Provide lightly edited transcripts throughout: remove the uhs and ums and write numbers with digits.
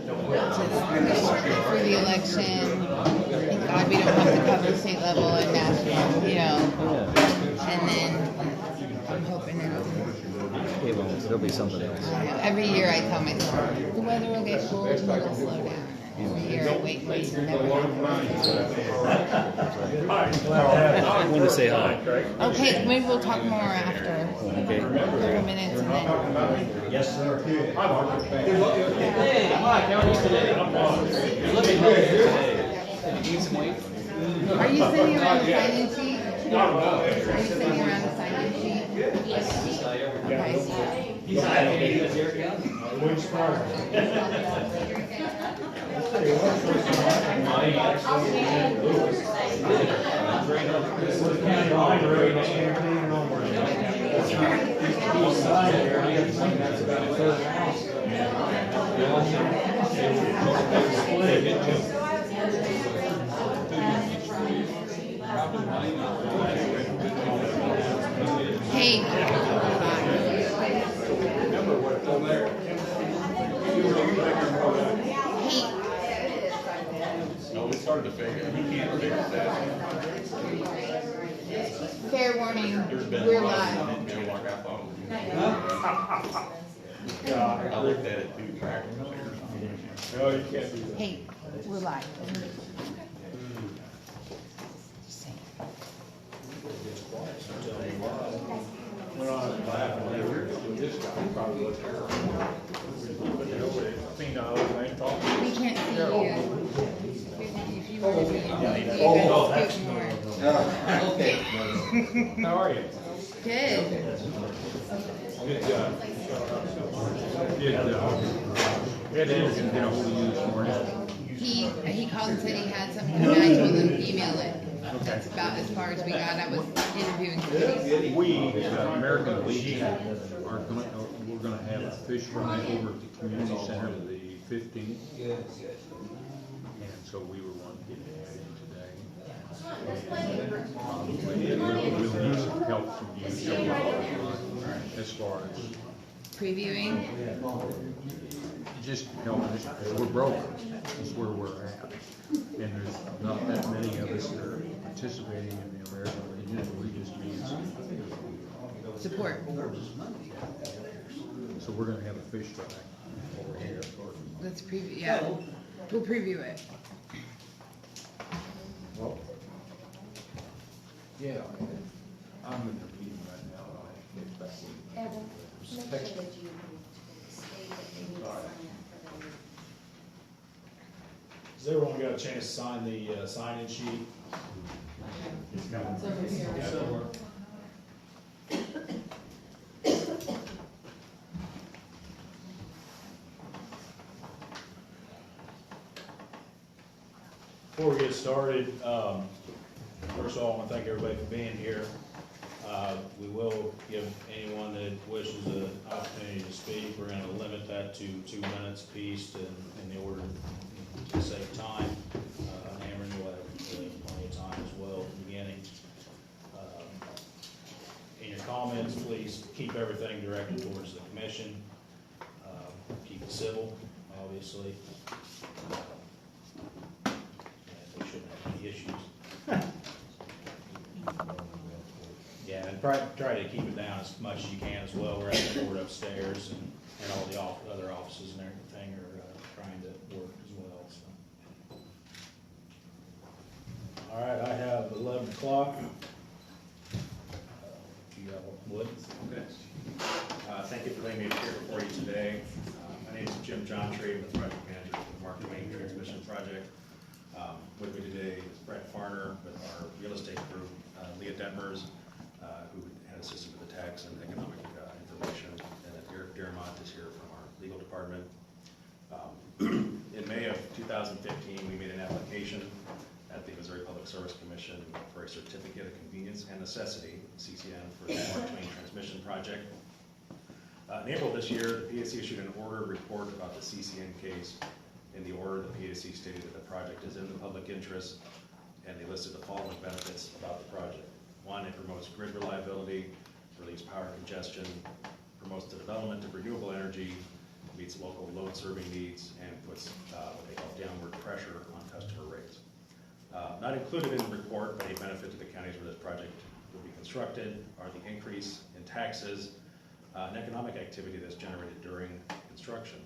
for the election. Thank God we don't have to cover state level and national, And then I'm hoping it'll. Okay, well, there'll be something else. Every year I tell myself the weather will get cold and it'll slow down. Every year I wait, and never happens. I want to say hi. Okay, maybe we'll talk more after. Okay. 30 minutes and then. Yes, sir. Hey, Mike, how are you today? You're looking healthy today. You gained some weight? Are you sitting around the sign-in sheet? Are you sitting around the sign-in sheet? Okay. He's not happy with your account? Hey. No, we started to figure. He can't figure that. Fair warning, we're live. I looked at it through track. No, you can't do that. Hey, we're live. Just saying. Went on and laughed with this guy, probably looked terrible. Cleaned out all the lane talk. We can't see you. If you want to be, you guys speak more. Okay. How are you? Good. Good job. We had to get a hold of you this morning. He called and said he had something, and I told him email it. That's about as far as we got. I was interviewing committees. We, the American Legion, are going, we're gonna have a fish fry over at the community center the 15th. And so we were wanting to get that in today. We'll need some help from you as far as Previewing. just helping us, because we're broke, is where we're at. And there's not that many of us that are participating in the American Legion, we just need some Support. So we're gonna have a fish fry over here. Let's preview. Yeah, we'll preview it. Well, yeah, I'm in the meeting right now, I'll get back with you. Evan, make sure that you state that they need to sign up for the. Has everyone got a chance to sign the sign-in sheet? It's over here. Before we get started, first of all, I want to thank everybody for being here. We will give anyone that wishes an opportunity to speak. We're going to limit that to 2 minutes apiece in the order to save time. Ameren will have plenty of time as well at the beginning. In your comments, please keep everything directed towards the commission. Keep it civil, obviously. We shouldn't have any issues. Yeah, and try to keep it down as much as you can as well. We're at the board upstairs, and all the other offices and everything are trying to work as well. So. All right, I have 11 o'clock. You got what? Okay. Thank you for letting me appear before you today. My name is Jim John Tree, I'm the project manager for the Market Main Transmission Project. With me today is Brett Farner with our real estate group, Leah Detmers, who had assisted with the tax and economic information, and Dearmont is here from our legal department. In May of 2015, we made an application at the Missouri Public Service Commission for a Certificate of Convenience and Necessity, CCN, for the Mark Twain Transmission Project. In April this year, the PSC issued an order report about the CCN case. In the order, the PSC stated that the project is in the public interest, and they listed the following benefits about the project. One, it promotes grid reliability, relieves power congestion, promotes the development of renewable energy, meets local load serving needs, and puts pressure on customer rates. Not included in the report, but a benefit to the counties where this project will be constructed are the increase in taxes and economic activity that's generated during construction.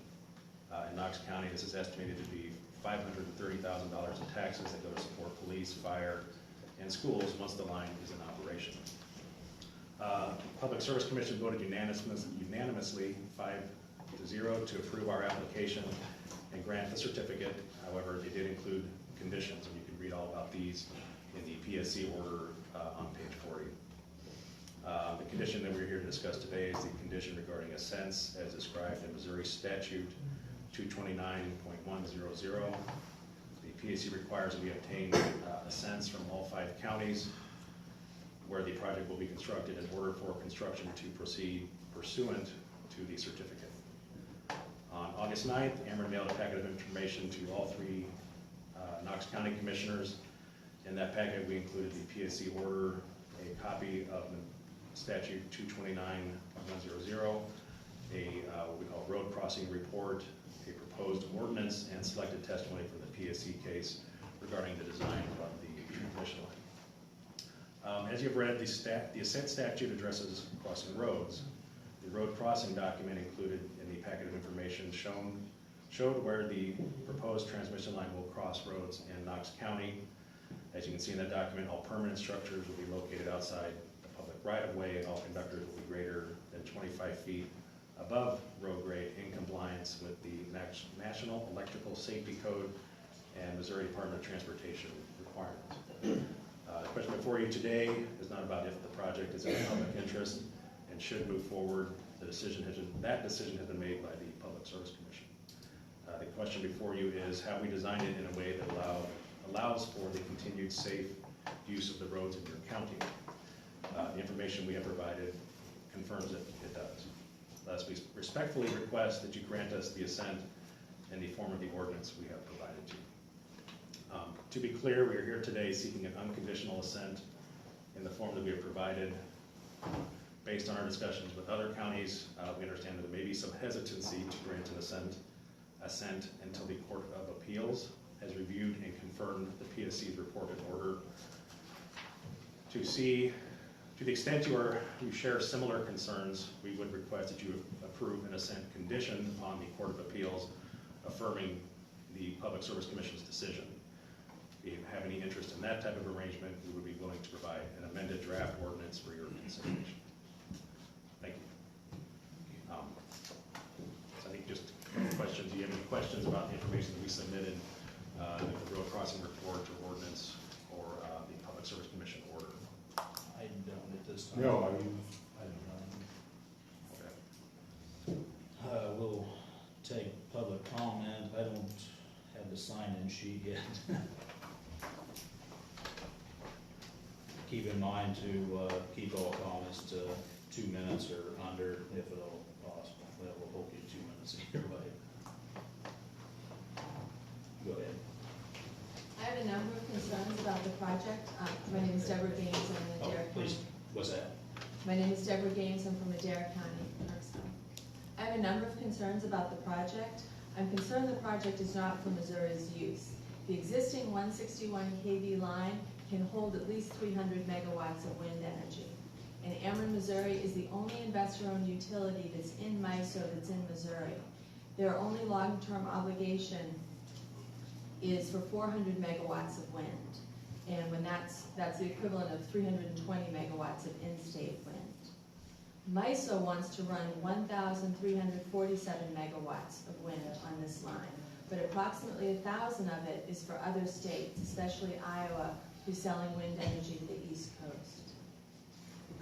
In Knox County, this is estimated to be $530,000 in taxes that go to support police, fire, and schools once the line is in operation. Public Service Commission voted unanimously 5-0 to approve our application and grant the certificate. However, they did include conditions, and you can read all about these in the PSC order on page 40. The condition that we're here to discuss today is the condition regarding ascents as described in Missouri Statute 229.100. The PSC requires that we obtain ascents from all 5 counties where the project will be constructed in order for construction to proceed pursuant to the certificate. On August 9th, Ameren mailed a packet of information to all 3 Knox County commissioners. In that packet, we included the PSC order, a copy of statute 229.100, what we call road crossing report, a proposed ordinance, and selected testimony from the PSC case regarding the design of the transmission line. As you've read, the ascent statute addresses crossing roads. The road crossing document included in the packet of information showed where the proposed transmission line will cross roads in Knox County. As you can see in that document, all permanent structures will be located outside the public right-of-way, and all conductors will be greater than 25 feet above road grade in compliance with the National Electrical Safety Code and Missouri Department of Transportation requirements. The question before you today is not about if the project is in public interest and should move forward. That decision has been made by the Public Service Commission. The question before you is how we designed it in a way that allows for the continued safe use of the roads in your county. The information we have provided confirms that it does. Thus, we respectfully request that you grant us the assent in the form of the ordinance we have provided to you. To be clear, we are here today seeking an unconditional assent in the form that we have provided. Based on our discussions with other counties, we understand that there may be some hesitancy to grant an assent until the Court of Appeals has reviewed and confirmed the PSC's report and order. To the extent you share similar concerns, we would request that you approve an assent condition upon the Court of Appeals affirming the Public Service Commission's decision. If you have any interest in that type of arrangement, we would be willing to provide an amended draft ordinance for your consideration. Thank you. So I think just a couple questions. Do you have any questions about the information that we submitted, the road crossing report or ordinance, or the Public Service Commission order? I don't at this time. No, I mean, Okay. We'll take public comment. I don't have the sign-in sheet yet. Keep in mind to keep all comments to 2 minutes or under if at all possible. That will hold you 2 minutes either way. Go ahead. I have a number of concerns about the project. My name is Deborah Gaines, I'm in Adair Please, County. what's that? My name is Deborah Gaines, I'm from Adair County, Knoxville. I have a number of concerns about the project. I'm concerned the project is not for Missouri's use. The existing 161 kV line can hold at least 300 megawatts of wind energy. And Ameren, Missouri is the only investor-owned utility that's in MISO that's in Missouri. Their only long-term obligation is for 400 megawatts of wind. And when that's the equivalent of 320 megawatts of in-state wind. MISO wants to run 1,347 megawatts of wind on this line, but approximately 1,000 of it is for other states, especially Iowa, who's selling wind energy to the East Coast.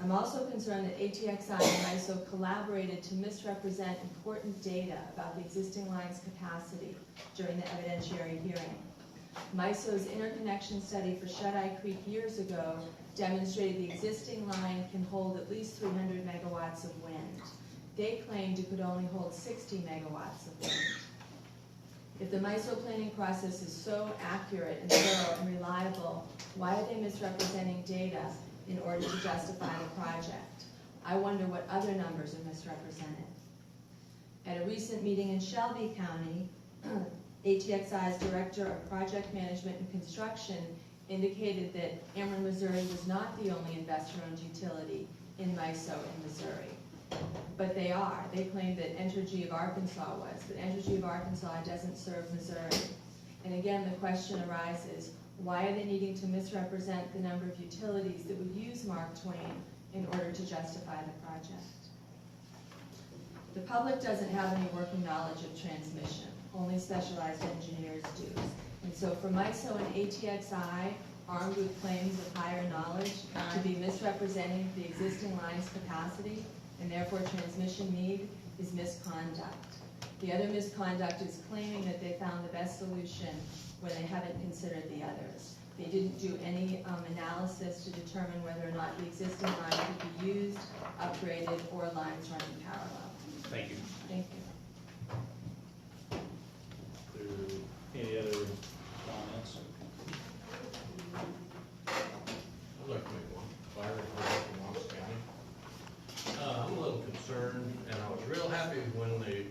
I'm also concerned that ATXI and MISO collaborated to misrepresent important data about the existing line's capacity during the evidentiary hearing. MISO's interconnection study for Shut-Eye Creek years ago demonstrated the existing line can hold at least 300 megawatts of wind. They claimed it could only hold 60 megawatts of wind. If the MISO planning process is so accurate and thorough and reliable, why are they misrepresenting data in order to justify the project? I wonder what other numbers are misrepresented. At a recent meeting in Shelby County, ATXI's Director of Project Management and Construction indicated that Ameren, Missouri was not the only investor-owned utility in MISO in Missouri. But they are. They claim that Entergy of Arkansas was, but Entergy of Arkansas doesn't serve Missouri. And again, the question arises, why are they needing to misrepresent the number of utilities that would use Mark Twain in order to justify the project? The public doesn't have any working knowledge of transmission. Only specialized engineers do. And so for MISO and ATXI, armed with claims of higher knowledge, to be misrepresenting the existing line's capacity and therefore transmission need is misconduct. The other misconduct is claiming that they found the best solution when they haven't considered the others. They didn't do any analysis to determine whether or not the existing line could be used, upgraded, or lines running parallel. Thank you. Thank you. Any other comments? I'd like to make one. Fire report from Knox County. I'm a little concerned, and I was real happy when the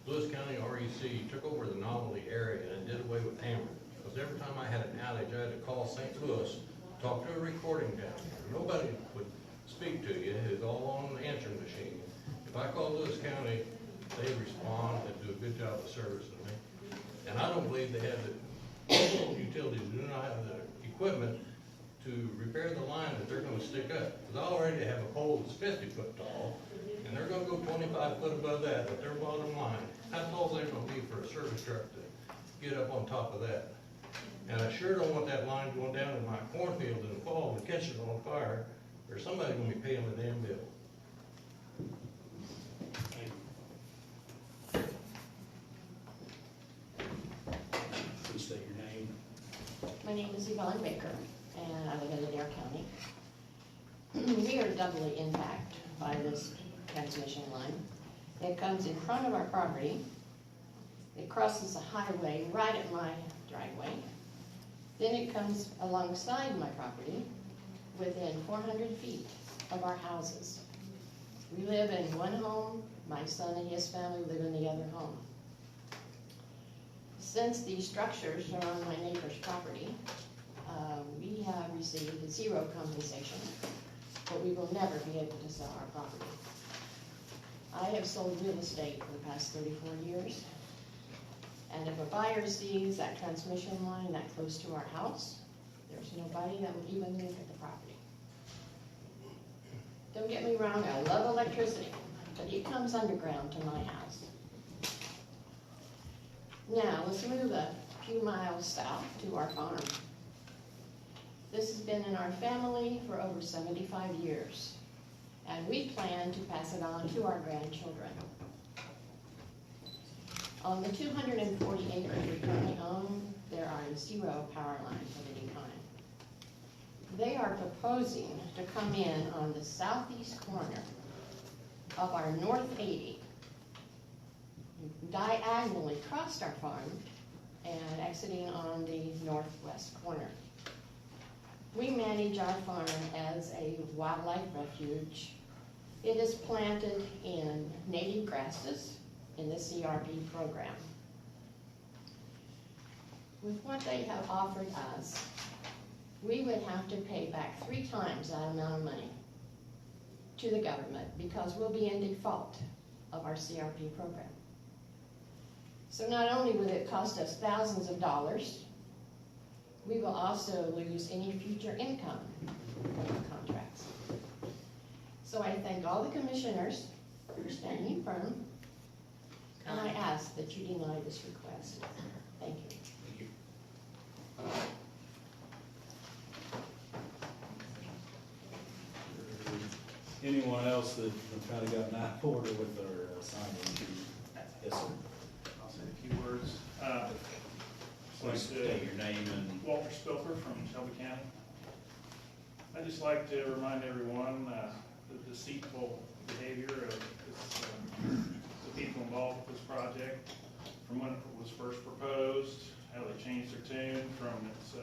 Lewis County REC took over the Novelty area and did away with Ameren. Because every time I had an outage, I had to call St. Louis, talk to a recording down here. Nobody would speak to you. It was all on the answering machine. If I call Lewis County, they respond and do a good job of servicing me. And I don't believe they have the utilities do not have the equipment to repair the line that they're gonna stick up. Because I already have a pole that's 50 foot tall, and they're gonna go 25 foot above that at their bottom line. How tall is they gonna be for a service truck to get up on top of that? And I sure don't want that line going down in my cornfield in the fall and catching it on fire, or somebody's gonna be paying the damn bill. Please state your name. My name is Yvonne Baker, and I live in Adair County. We are doubly impacted by this transmission line. It comes in front of our property. It crosses the highway right at my driveway. Then it comes alongside my property within 400 feet of our houses. We live in one home. My son and his family live in the other home. Since these structures are on my neighbor's property, we have received zero compensation, but we will never be able to sell our property. I have sold real estate for the past 34 years, and if a buyer sees that transmission line that close to our house, there's nobody that will even look at the property. Don't get me wrong, I love electricity, but it comes underground to my house. Now, let's move a few miles south to our farm. This has been in our family for over 75 years, and we plan to pass it on to our grandchildren. On the 240 acres we currently own, there are zero power lines of any kind. They are proposing to come in on the southeast corner of our North 80, diagonally across our farm and exiting on the northwest corner. We manage our farm as a wildlife refuge. It is planted in native grasses in the CRP program. With what they have offered us, we would have to pay back 3 times that amount of money to the government because we'll be in default of our CRP program. So not only would it cost us thousands of dollars, we will also lose any future income from the contracts. So I thank all the commissioners for standing firm, and I ask that you deny this request. Thank you. Anyone else that kind of got an eye order with their assignment? Yes, sir. I'll say a few words. Please state your name and. Walter Spilker from Shelby County. I'd just like to remind everyone the deceitful behavior of this, the people involved with this project, from when it was first proposed, how they changed their tune from its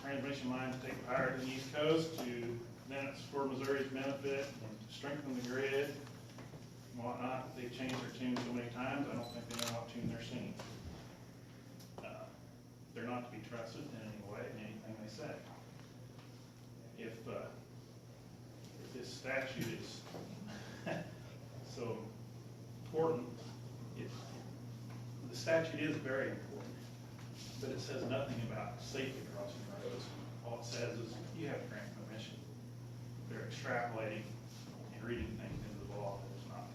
transmission line to take power to the East Coast to then it's for Missouri's benefit and to strengthen the grid and whatnot. They've changed their tune so many times, I don't think they know what tune they're singing. be trusted in any way, in anything they say. If this statute is so important, the statute is very important, but it says nothing about safety crossing roads. All it says is you have to grant permission. They're extrapolating and reading things into the law that is not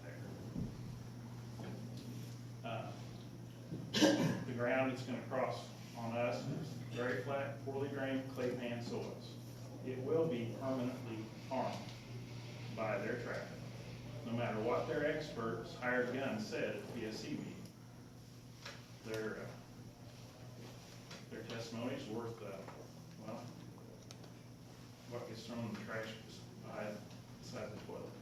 there. The ground it's going to cross on us is very flat, poorly drained, clay pan soils. It will be permanently harmed by their traffic, no matter what their experts, hired guns, said at the PSC meeting. Their testimony is worth, well, what gets thrown in the trash beside the toilet.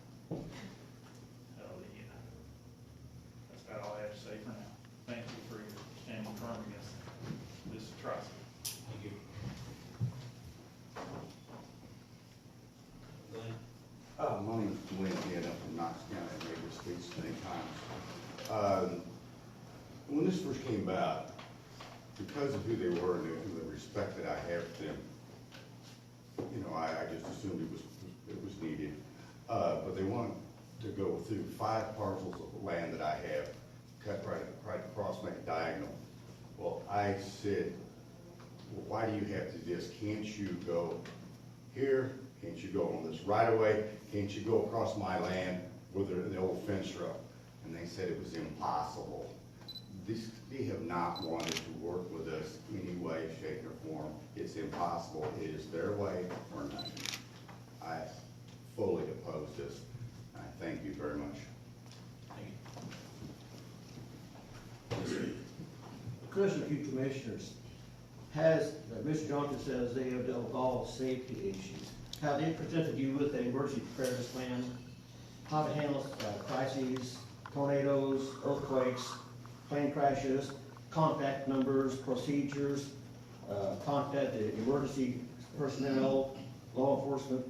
That's about all I have to say for now. Thank you for your standing firm against this atrocity. Thank you. My name is Dwayne Again, I'm from Knox County, I've made this speech many times. When this first came about, because of who they were and the respect that I have for them, you know, I just assumed it was needed. But they wanted to go through 5 parcels of land that I have, cut right across, make a diagonal. Well, I said, well, why do you have to do this? Can't you go here? Can't you go on this right of way? Can't you go across my land with the old fence row? And they said it was impossible. They have not wanted to work with us any way, shape, or form. It's impossible. It is their way or nothing. I fully oppose this. I thank you very much. Question to you commissioners. Mr. Johnson says they have dealt with all safety issues. Have they presented you with an emergency preparedness plan? How to handle crises, tornadoes, earthquakes, plane crashes, contact numbers, procedures, contact the emergency personnel, law enforcement?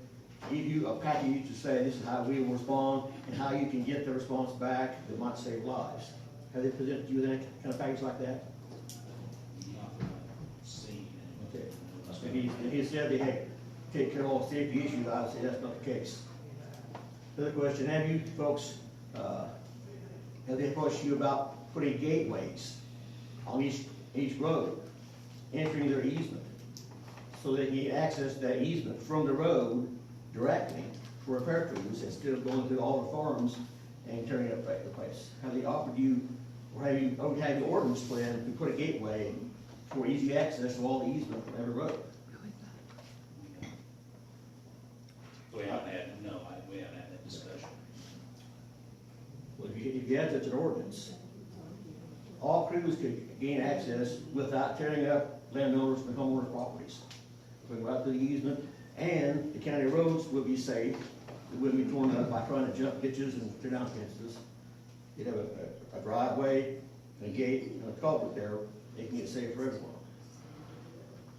Give you a package to say this is how we will respond and how you can get the response back that might save lives. Have they presented you with any kind of package like that? Okay. And he said they had take care of all safety issues. I would say that's not the case. Another question: have you folks have they approached you about putting gateways on each road, entering their easement, so that you can access that easement from the road directly for repair crews instead of going through all the farms and turning up the place? Have they offered you, or have you ordinance plan to put a gateway for easy access to all the easement from every road? We haven't had that discussion. Well, if you have such an ordinance, all crews could gain access without tearing up landowners and homeowners' properties. We go out to the easement, and the county roads will be safe. It wouldn't be torn up by trying to jump ditches and tear down fences. You'd have a driveway, and a gate, and a culvert there, making it safe for everyone.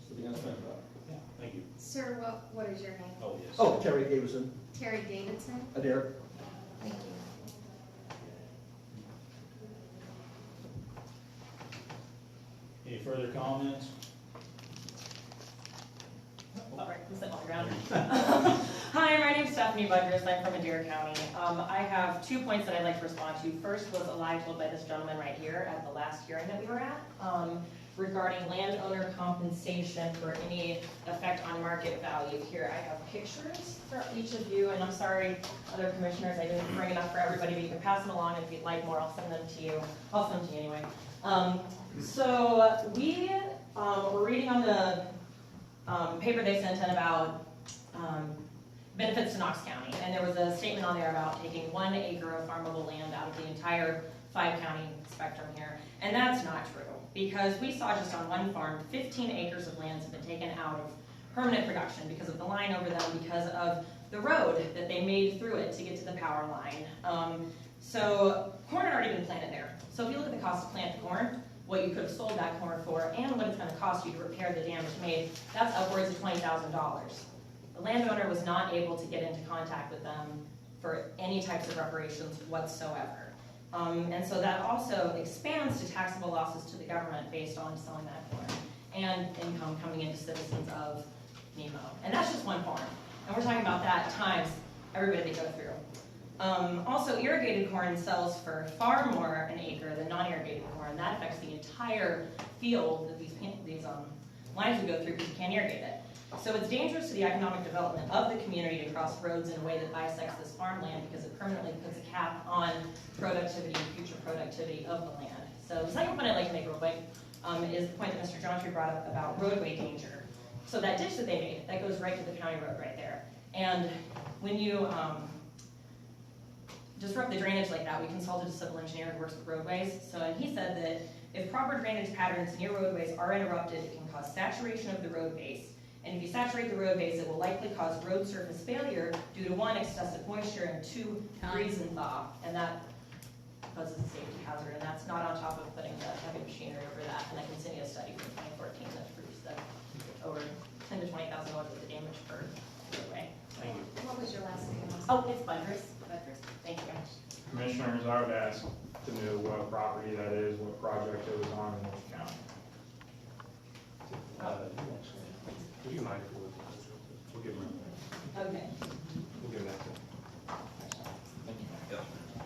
So you understand about it. Yeah, thank you. Sir, what is your name? Oh, yes. Oh, Terry Davison. Terry Davidson? Adair. Thank you. Any further comments? All right, I'm sitting on the ground. Hi, my name's Stephanie Budris. I'm from Adair County. I have 2 points that I'd like to respond to. First was a lie told by this gentleman right here at the last hearing that we were at regarding landowner compensation for any effect on market value. Here I have pictures for each of you, and I'm sorry, other commissioners, I didn't bring enough for everybody, but you can pass them along, and if you'd like more, I'll send them to you. I'll send them to you anyway. So we were reading on the paper they sent in about benefits to Knox County, and there was a statement on there about taking 1 acre of farmable land out of the entire 5-county spectrum here, and that's not true, because we saw just on one farm 15 acres of lands have been taken out of permanent production because of the line over them, because of the road that they made through it to get to the power line. So corn had already been planted there. So if you look at the cost to plant the corn, what you could have sold that corn for, and what it's going to cost you to repair the damage made, that's upwards of $20,000. The landowner was not able to get into contact with them for any types of reparations whatsoever. And so that also expands to taxable losses to the government based on selling that corn. and income coming into citizens of Nemo. And that's just one farm. And we're talking about that times everybody they go through. Also, irrigated corn sells for far more an acre than non-irrigated corn. That affects the entire field that these lines would go through because you can't irrigate it. So it's dangerous to the economic development of the community to cross roads in a way that bisects this farmland because it permanently puts a cap on productivity and future productivity of the land. So the second point I'd like to make real quick is the point that Mr. Johntree brought up about roadway danger. So that ditch that they made, that goes right to the county road right there. And when you disrupt the drainage like that, we consulted a civil engineer who works with roadways. So and he said that if proper drainage patterns near roadways are interrupted, it can cause saturation of the road base. And if you saturate the road base, it will likely cause road surface failure due to 1, excessive moisture, and 2, freeze and thaw. And that poses a safety hazard. And that's not on top of putting the heavy machinery over that. And I can send you a study from 2014 that proves that over $10,000 to $20,000 worth of damage per roadway. Thank you. What was your last name? Oh, it's Bundress. Thank you. Commissioners, I would ask to know what property that is, what project it was on, in which county. Do you mind if we'll give them? Okay. We'll give that to them.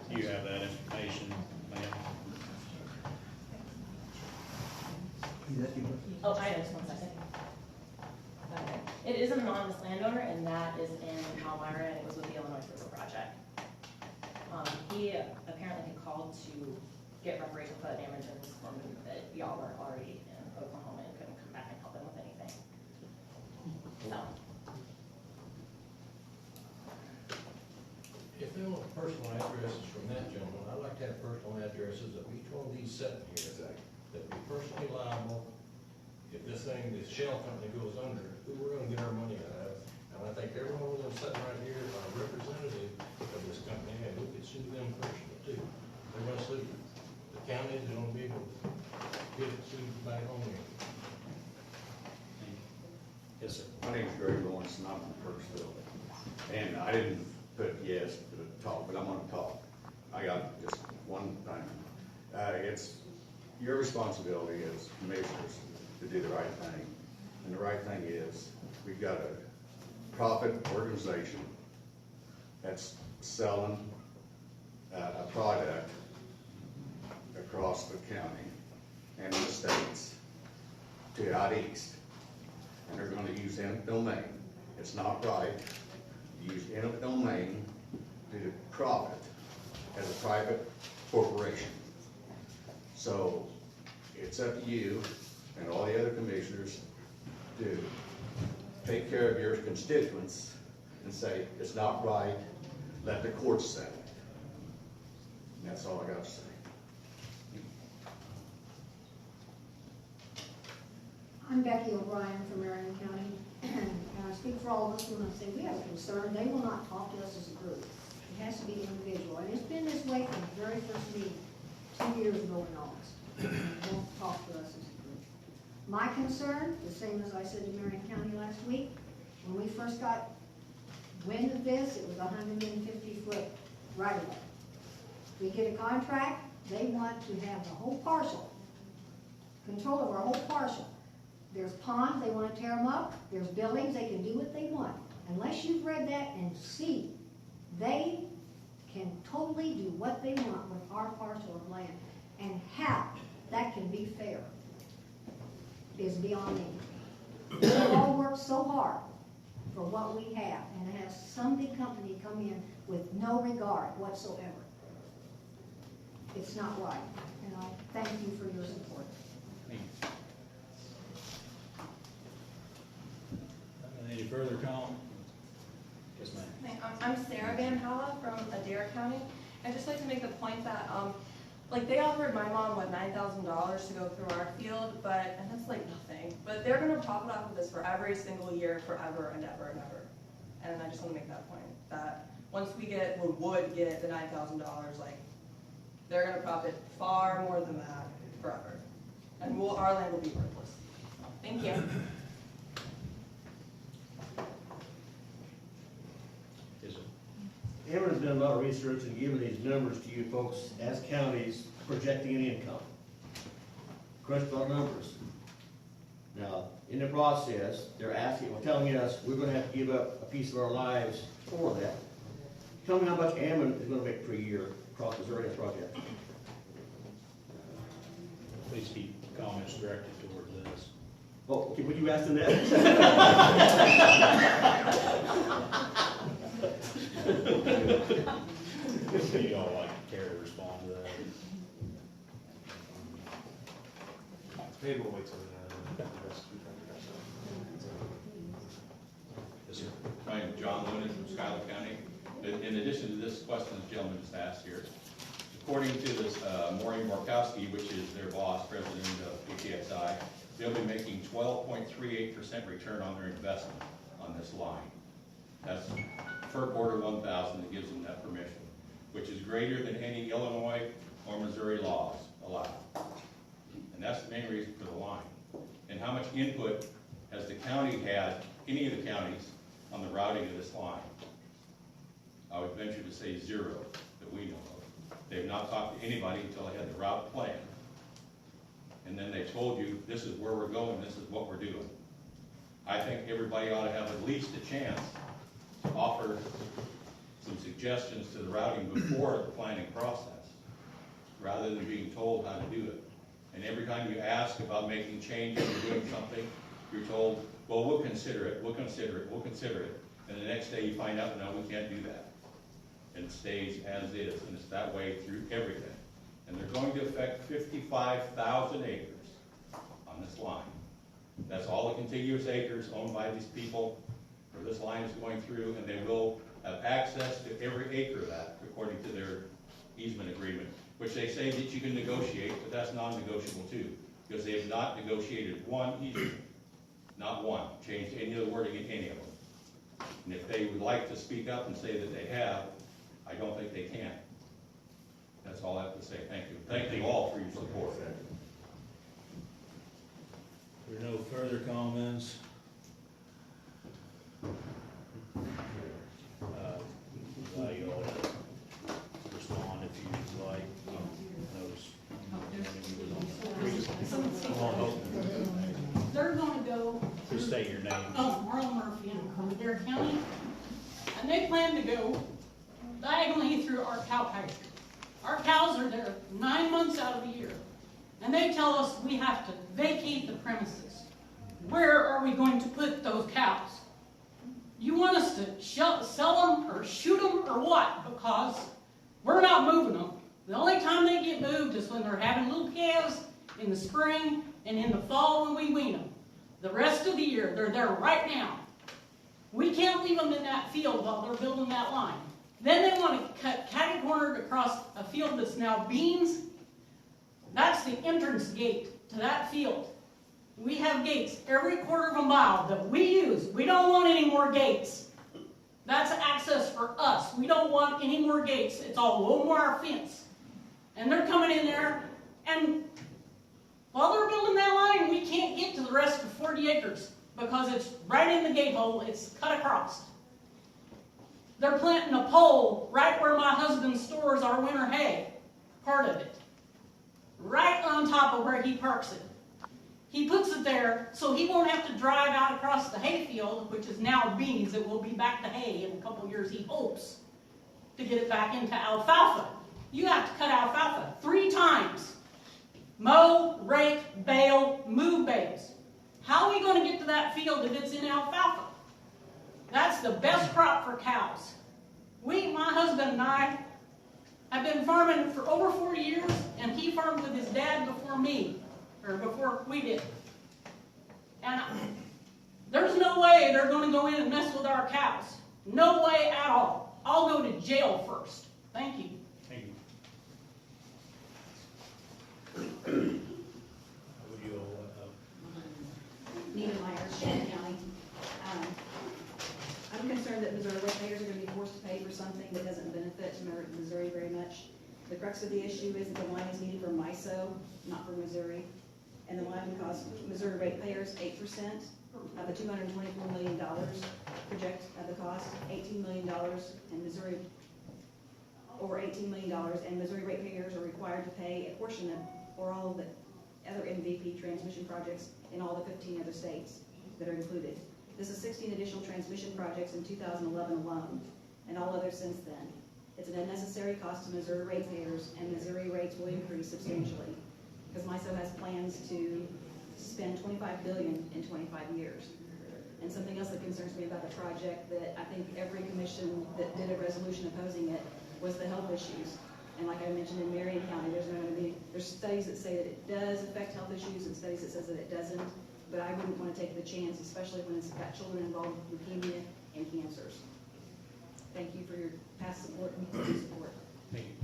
Do you have that information, ma'am? Oh, I know, just 1 second. Okay. It is an anonymous landowner, and that is in Palmyra, and it was with the Illinois River Project. He apparently had called to get reparation for that damage and was informed that y'all were already in Oklahoma and couldn't come back and help him with anything. So. If they want personal addresses from that gentleman, I'd like to have personal addresses of each one of these sitting here, that be personally liable if this thing, this shell company goes under, who we're gonna get our money out of. And I think every one of them sitting right here are a representative of this company, and we could sue them personally too. They're gonna sue the counties, they're gonna be able to get it sued back on there. Yes, sir. My name's Greg Lawrence, and I'm from Kirksville. And I didn't put yes to talk, but I'm gonna talk. I got just one thing. It's your responsibility as commissioners to do the right thing. And the right thing is, we've got a profit organization that's selling a product across the county and the states to out east. And they're gonna use eminent domain. It's not right to use eminent domain to profit as a private corporation. So it's up to you and all the other commissioners to take care of your constituents and say, it's not right, let the courts settle it. And that's all I got to say. I'm Becky O'Brien from Marion County, and I speak for all of us when I say we have a concern. They will not talk to us as a group. It has to be individual, and it's been this way from the very first meeting, 2 years ago in August. They won't talk to us as a group. My concern, the same as I said to Marion County last week, when we first got wind of this, it was 150-foot right of way. We get a contract, they want to have the whole parcel, control of our whole parcel. There's ponds, they want to tear them up. There's buildings, they can do what they want. Unless you've read that and see, they can totally do what they want with our parcel of land. And how that can be fair is beyond me. We all worked so hard for what we have, and to have some big company come in with no regard whatsoever. It's not right, and I thank you for your support. Any further comment? Yes, ma'am. I'm Sarah Van Halla from Adair County. I'd just like to make the point that, like, they offered my mom, what, $9,000 to go through our field, and that's like nothing. But they're gonna profit off of this for every single year, forever and ever and ever. And I just wanna make that point, that once we would get the $9,000, like, they're gonna profit far more than that forever. And our land will be worthless. Thank you. Ameren's done a lot of research and given these numbers to you folks as counties projecting an income. Crushed our numbers. Now, in the process, they're asking, well, telling us we're gonna have to give up a piece of our lives for that. Tell me how much Ameren is gonna make per year across Missouri this project. Please keep comments directed towards this. Oh, okay, would you ask them that? Do y'all like care to respond to that? Maybe we'll wait till the rest. Yes, sir. My name is John Luna from Schuyler County. In addition to this question the gentleman just asked here, according to this Maureen Borkowski, which is their boss, president of PTXI, they'll be making 12.38% return on their investment on this line. That's FERC Order 1000 that gives them that permission, which is greater than any Illinois or Missouri laws allow. And that's the main reason for the line. And how much input has the county had, any of the counties, on the routing of this line? I would venture to say zero that we know of. They've not talked to anybody until they had the route plan. And then they told you, this is where we're going, this is what we're doing. I think everybody ought to have at least a chance to offer some suggestions to the routing before the planning process, rather than being told how to do it. And every time you ask about making changes or doing something, you're told, well, we'll consider it, we'll consider it, we'll consider it. And the next day you find out, no, we can't do that. And it stays as is, and it's that way through everything. And they're going to affect 55,000 acres on this line. That's all the contiguous acres owned by these people where this line is going through, and they will have access to every acre of that according to their easement agreement, which they say that you can negotiate, but that's non-negotiable too, because they have not negotiated one easement, not one, changed any of the wording in any of them. And if they would like to speak up and say that they have, I don't think they can. That's all I have to say. Thank you. Thank you all for your support. There are no further comments. Allow you all to respond if you'd like. They're gonna go. Just state your name. Oh, Marla Murphy, I'm from Adair County, and they plan to go diagonally through our cow pasture. Our cows are there 9 months out of the year, and they tell us we have to vacate the premises. Where are we going to put those cows? You want us to sell them or shoot them or what? Because we're not moving them. The only time they get moved is when they're having little calves in the spring and in the fall when we wean them. The rest of the year, they're there right now. We can't leave them in that field while they're building that line. Then they want to cut catty-cornered across a field that's now beans. That's the entrance gate to that field. We have gates every quarter of a mile that we use. We don't want any more gates. That's access for us. We don't want any more gates. It's all low wire fence. And they're coming in there, and while they're building that line, we can't get to the rest of 40 acres because it's right in the gate hole. It's cut across. They're planting a pole right where my husband stores our winter hay, part of it, right on top of where he parks it. He puts it there so he won't have to drive out across the hay field, which is now beans. It will be back to hay in a couple of years, he hopes, to get it back into alfalfa. You have to cut alfalfa 3 times. Mow, rake, bale, move bales. How are we going to get to that field if it's in alfalfa? That's the best crop for cows. My husband and I, have been farming for over 40 years, and he farmed with his dad before me, or before we did. And there's no way they're going to go in and mess with our cows. No way at all. I'll go to jail first. Thank you. Thank you. Would you Nina Myers, Shannon County. I'm concerned that Missouri ratepayers are going to be forced to pay for something that doesn't benefit Missouri very much. The crux of the issue is that the line is needed for MISO, not for Missouri. And the line would cost Missouri ratepayers 8% of the $224 million project of the cost, $18 million, and Missouri, over $18 million, and Missouri ratepayers are required to pay a portion of, or all of it, other MVP transmission projects in all the 15 other states that are included. This is 16 additional transmission projects in 2011 alone, and all others since then. It's an unnecessary cost to Missouri ratepayers, and Missouri rates will increase substantially, because MISO has plans to spend $25 billion in 25 years. And something else that concerns me about the project that I think every commission that did a resolution opposing it was the health issues. And like I mentioned in Marion County, there's studies that say that it does affect health issues and studies that says that it doesn't. But I wouldn't want to take the chance, especially when it's got children involved with leukemia and cancers. Thank you for your past support and continued support. Thank you.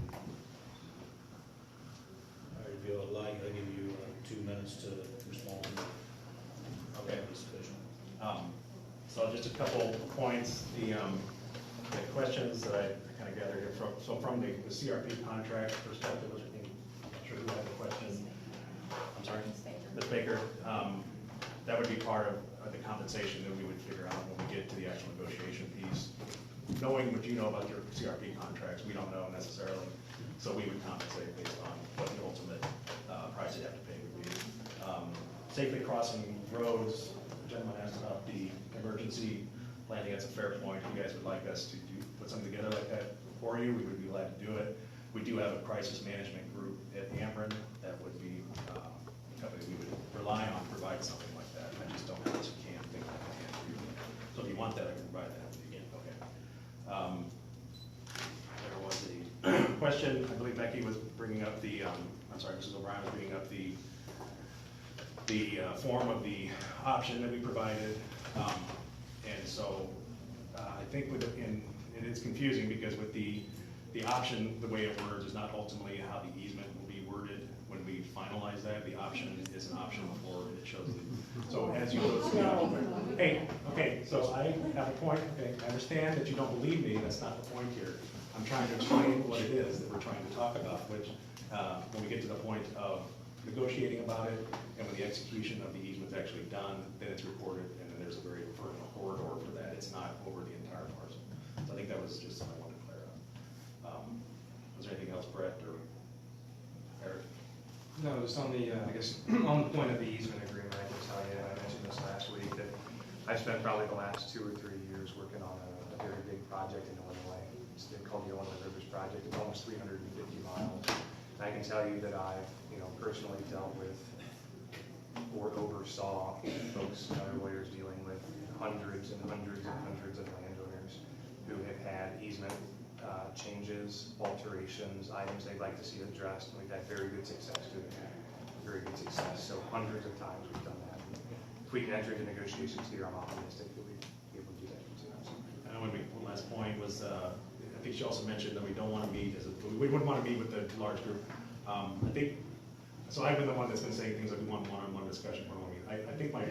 All right, if you would like, I'll give you 2 minutes to respond. Okay. So just a couple points. The questions that I kind of gathered here from the CRP contract perspective, which I think, I'm not sure who had the question. I'm sorry? Ms. Baker. That would be part of the compensation that we would figure out when we get to the actual negotiation piece. Knowing what you know about your CRP contracts, we don't know necessarily, so we would compensate based on what the ultimate price you have to pay would be. Safely crossing roads, the gentleman asked about the emergency planning. That's a fair point. If you guys would like us to put something together like that for you, we would be glad to do it. We do have a crisis management group at Ameren that would be a company we would rely on to provide something like that. I just don't know if you can think that I can for you. So if you want that, I can provide that again. Okay. There was a question. I believe Becky was bringing up the. I'm sorry, Mrs. O'Brien was bringing up the form of the option that we provided, and so I think and it is confusing because with the option, the way it words is not ultimately how the easement will be worded when we finalize that. The option is an option before it shows the, so as you go through the option. Hey, okay, so I have a point. Okay, I understand that you don't believe me. That's not the point here. I'm trying to explain what it is that we're trying to talk about, which when we get to the point of negotiating about it, and when the execution of the easement's actually done, then it's recorded, and then there's a very firm corridor for that. It's not over the entire parcel. So I think that was just something I wanted to clear up. Was there anything else, Brett or Eric? No, just on the, I guess, on the point of the easement agreement, I can tell you, and I mentioned this last week, that I've spent probably the last 2 or 3 years working on a very big project in Illinois. It's been called the Illinois Rivers Project. It's almost 350 miles. And I can tell you that I've, personally dealt with or oversaw folks and other lawyers dealing with hundreds and hundreds and hundreds of landowners who have had easement changes, alterations, items they'd like to see addressed, and we've had very good success doing that. Very good success. So hundreds of times we've done that. If we can enter into negotiations here, I'm optimistic that we'd be able to do that. And one last point was, I think she also mentioned that we don't want to meet we wouldn't want to meet with the large group. I think. So I've been the one that's been saying things like we want one-on-one discussion. I think my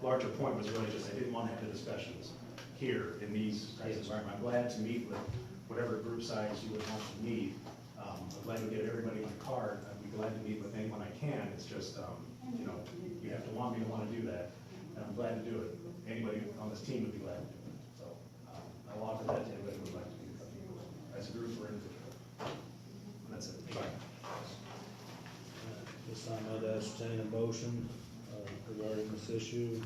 larger point was really just I didn't want to have the discussions here in these crisis environment. I'm glad to meet with whatever group size you would want to meet. I'm glad to get everybody in my card. I'd be glad to meet with anyone I can. It's just, you have to want me to want to do that. And I'm glad to do it. Anybody on this team would be glad to do it. So I'll offer that to anybody who would like to do it. As a group or individual. That's it. Bye. This time I'd entertain a motion regarding this issue.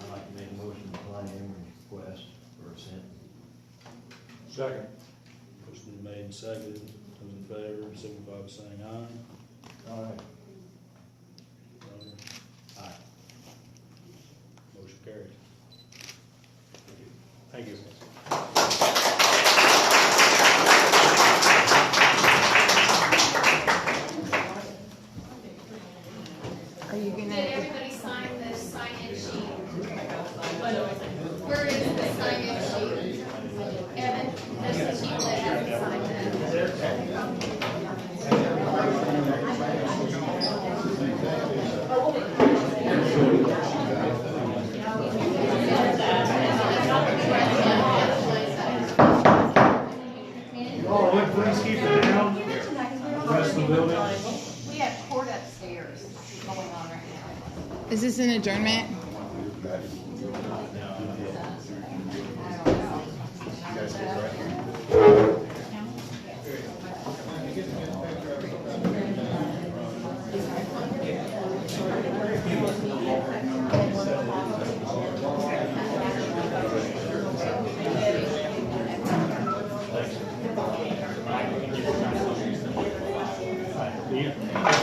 I'd like to make a motion to decline Ameren's request for a cent. Second. Motion been made and seconded. Those in favor, signify by saying aye. Aye. Aye. Motion carried. Thank you. Are you gonna? Did everybody sign the sign-in sheet? Where is the sign-in sheet? Evan, that's the sheet that hasn't signed that. Oh, please keep it down. The rest of the building. We have court upstairs going on right now. Is this an adjournment? PM.